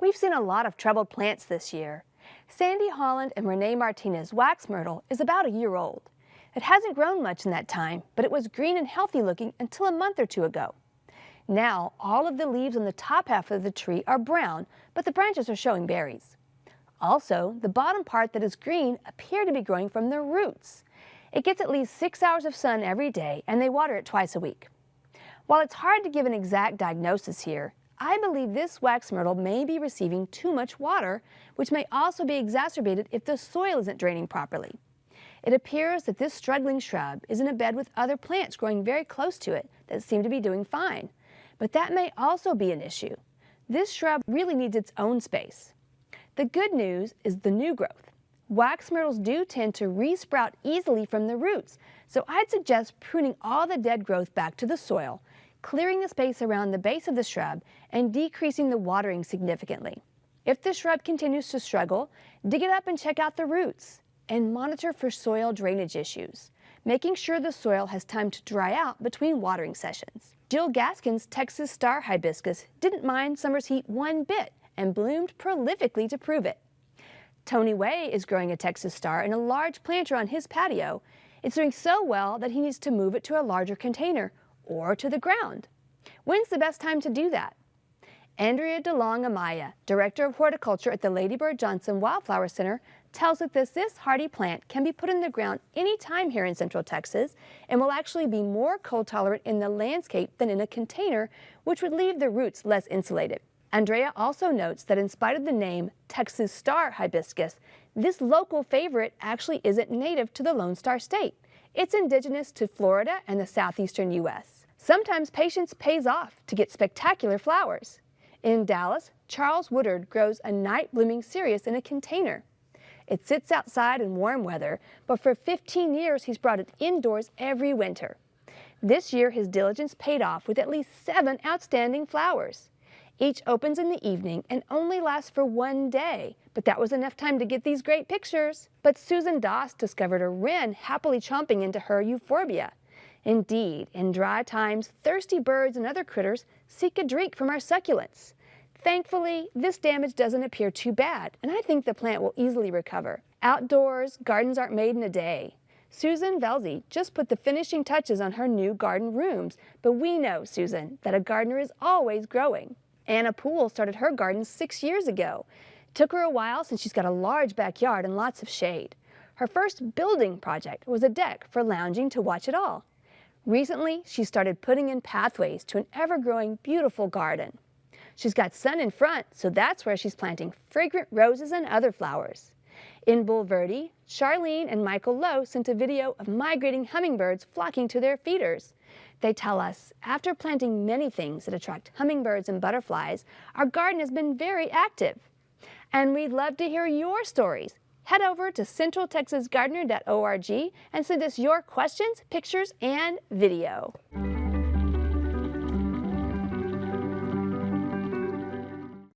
We've seen a lot of troubled plants this year. Sandy Holland and Renee Martinez wax myrtle is about a year old. It hasn't grown much in that time, but it was green and healthy looking until a month or two ago. Now, all of the leaves on the top half of the tree are brown, but the branches are showing berries. Also, the bottom part that is green appears to be growing from the roots. It gets at least 6 hours of sun every day, and they water it twice a week. While it's hard to give an exact diagnosis here, I believe this wax myrtle may be receiving too much water, which may also be exacerbated if the soil isn't draining properly. It appears that this struggling shrub is in a bed with other plants growing very close to it that seem to be doing fine. But that may also be an issue. This shrub really needs its own space. The good news is the new growth. Wax myrtles do tend to re-sprout easily from the roots, so I'd suggest pruning all the dead growth back to the soil, clearing the space around the base of the shrub, and decreasing the watering significantly. If the shrub continues to struggle, dig it up and check out the roots, and monitor for soil drainage issues, making sure the soil has time to dry out between watering sessions. Jill Gaskin's Texas Star Hibiscus didn't mind summer's heat one bit and bloomed prolifically to prove it. Tony Way is growing a Texas Star in a large planter on his patio. It's doing so well that he needs to move it to a larger container or to the ground. When's the best time to do that? Andrea DeLong Amaya, Director of Horticulture at the Lady Bird Johnson Wildflower Center, tells us that this hardy plant can be put in the ground anytime here in Central Texas and will actually be more cold tolerant in the landscape than in a container, which would leave the roots less insulated. Andrea also notes that in spite of the name Texas Star Hibiscus, this local favorite actually isn't native to the Lone Star State. It's indigenous to Florida and the southeastern U.S. Sometimes patience pays off to get spectacular flowers. In Dallas, Charles Woodard grows a night-blooming cereus in a container. It sits outside in warm weather, but for 15 years he's brought it indoors every winter. This year his diligence paid off with at least 7 outstanding flowers. Each opens in the evening and only lasts for one day, but that was enough time to get these great pictures. But Susan Doss discovered a wren happily chomping into her euphorbia. Indeed, in dry times, thirsty birds and other critters seek a drink from our succulents. Thankfully, this damage doesn't appear too bad, and I think the plant will easily recover. Outdoors, gardens aren't made in a day. Susan Velzy just put the finishing touches on her new garden rooms, but we know, Susan, that a gardener is always growing. Anna Poole started her garden 6 years ago. It took her a while since she's got a large backyard and lots of shade. Her first building project was a deck for lounging to watch it all. Recently, she started putting in pathways to an ever-growing, beautiful garden. She's got sun in front, so that's where she's planting fragrant roses and other flowers. In Bulverde, Charlene and Michael Lowe sent a video of migrating hummingbirds flocking to their feeders. They tell us, after planting many things that attract hummingbirds and butterflies, our garden has been very active. And we'd love to hear your stories. Head over to centraltexasgardener.org and send us your questions, pictures, and video.